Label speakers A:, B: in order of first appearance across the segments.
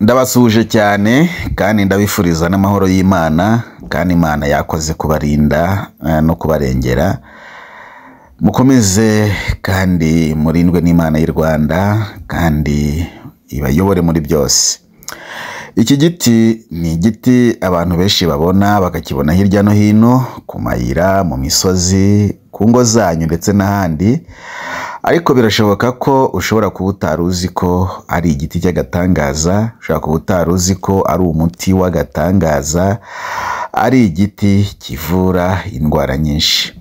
A: Ndabasuje cyane kandi ndabifuriza n'amahoro y'Imana, kandi Imana yakoze kubarinda no kubarengera. Mukomeze kandi murindwe n'Imana y'u Rwanda kandi ibayobore muri byose. Iki giti ni igiti abantu benshi babona bakakibona hirya no hino ku mayira, mu misozi, ku ngo zanyu ndetse n'ahandi. Ariko birashoboka ko ushobora kuba utari uzi ko ari igiti cy'agatangaza, ushobora kuba utari uzi ko ari umuti w'agatangaza, ari igiti kivura indwara nyinshi.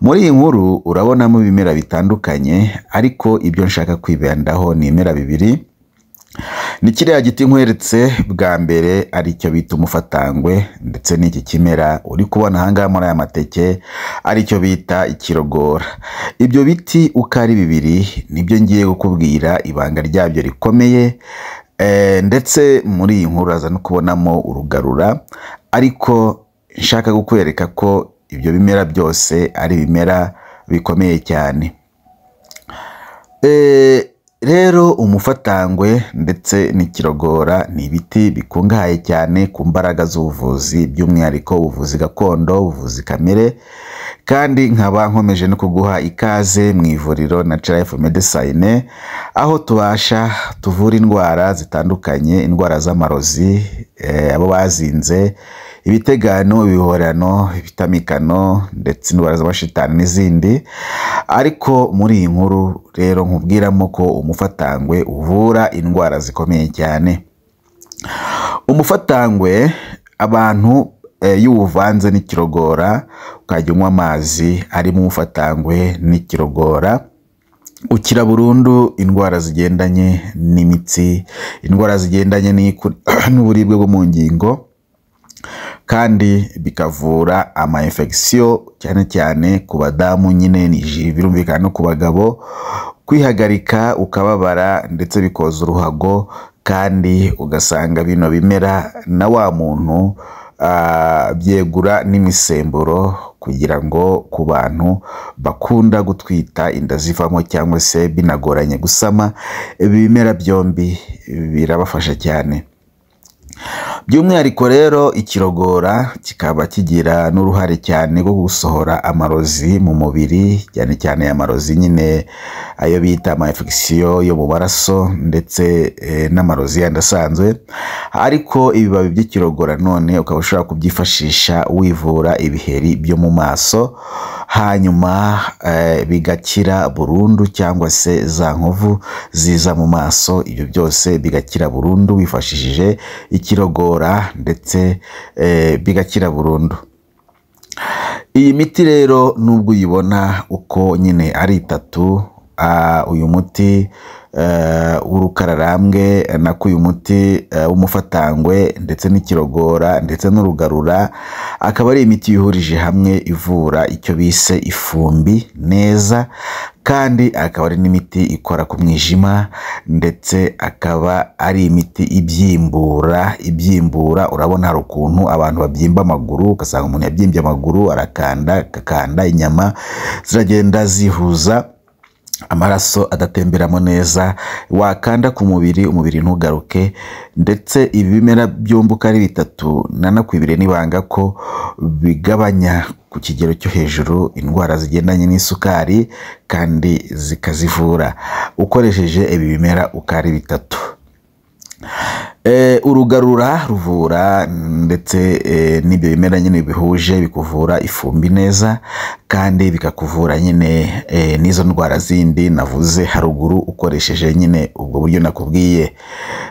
A: Muri iyi nkuru urabonamo ibimera bitandukanye, ariko ibyo nshaka kwibandaho ni ibimera bibiri. Ni kiriya giti nkweretse bwa mbere ari cyo bita umufatangwe, ndetse n'iki kimera uri kubona ahangaha muri aya mateke ari cyo bita ikirogora. Ibyo biti uko ari bibiri nibyo ngiye kukubwira ibanga ryabyo rikomeye, ndetse muri iyi nkuru uraza no kubonamo urugarura, ariko nshaka kukwereka ko ibyo bimera byose ari ibimera bikomeye cyane. Rero umufatangwe ndetse n'ikirogora ni ibiti bikungahaye cyane ku mbaraga z'ubuvuzi, by'umwihariko ubuvuzi gakondo, ubuvuzi kamere. Kandi nkaba nkomeje no kuguha ikaze mu ivuriro Natural Life Medicine, aho tuvura indwara zitandukanye, indwara z'amarozi, abo bazinze, ibitegano, ibihorano, ibitamikano, ndetse indwara z'amashitani n'izindi. Ariko muri iyi nkuru rero nkubwiramo ko umufatangwe uvura indwara zikomeye cyane. Umufatangwe abantu iyo uwuvanze n'ikirogora ukajya unywa amazi arimo umufatangwe n'ikirogora, ukira burundu indwara zigendanye n'imitsi, indwara zigendanye n'uburibwe bwo mu ngingo, kandi bikavura ama infection cyane cyane ku badamu, nyine birumvikana no ku bagabo, kwihagarika ukababara ndetse bikoza uruhago. Kandi ugasanga bino bimera na wa muntu byegura n'imisemburo, kugira ngo ku bantu bakunda gutwita inda zivamo cyangwa se binagoranye gusama, ibi bimera byombi birabafasha cyane. By'umwihariko rero ikirogora kikaba kigira n'uruhare cyane rwo gusohora amarozi mu mubiri, cyane cyane amarozi nyine ayo bita ama infection yo mu maraso, ndetse n'amarozi yandi asanzwe. Ariko ibibabi by'ikirogora none ukaba ushobora kubyifashisha wivura ibiheri byo mu maso, hanyuma bigakira burundu, cyangwa se za nkovu ziza mu maso, ibyo byose bigakira burundu wifashishije ikirogora, ndetse bigakira burundu. Iyi miti rero nubwo uyibona uko nyine ari itatu, uyu muti w'urukararambwe, nako uyu muti w'umufatangwe, ndetse n'ikirogora, ndetse n'urugarura, akaba ari imiti yihurije hamwe ivura icyo bise ifumbi neza. Kandi akaba ari n'imiti ikora ku mwijima, ndetse akaba ari imiti ibyimbura. Urabona hari ukuntu abantu babyimba amaguru, ugasanga umuntu yabyimbye amaguru, agakanda inyama ziragenda zihuza, amaraso adatemberamo neza, wakanda ku mubiri, umubiri ntugaruke. Ndetse ibi bimera byombi uko ari bitatu nanakwibire n'ibanga ko bigabanya ku kigero cyo hejuru indwara zigendanye n'isukari, kandi zikazivura ukoresheje ibi bimera uko ari bitatu. Urugarura ruvura, ndetse n'ibyo bimera nyine bihuje bikuvura ifumbi neza, kandi bikakuvura nyine n'izo ndwara zindi navuze haruguru ukoresheje nyine ubwo buryo nakubwiye.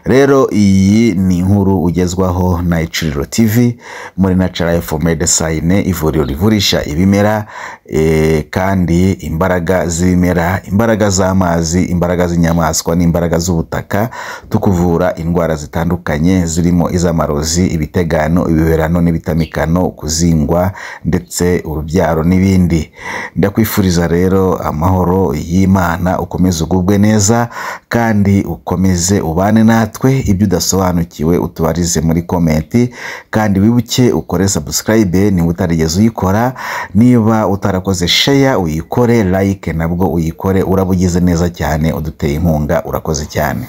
A: Rero iyi ni inkuru ugezwaho na Icuriro TV muri Natural Life Medicine, ivuriro rivurisha ibimera, kandi imbaraga z'ibimera, imbaraga z'amazi, imbaraga z'inyamaswa n'imbaraga z'ubutaka, tukuvura indwara zitandukanye zirimo iz'amarozi, ibitegano, ibiberano n'ibitamikano, kuzingwa, ndetse urubyaro n'ibindi. Ndakwifuriza rero amahoro y'Imana, ukomeze ugubwe neza, kandi ukomeze ubane natwe. Ibyo udasobanukiwe utubarize muri komenti, kandi wibuke ukore subscribe niba utarigeze uyikora. Niba utarakoze share uyikore, like nabwo uyikore, urabugize neza cyane, uduteye inkunga. Urakoze cyane.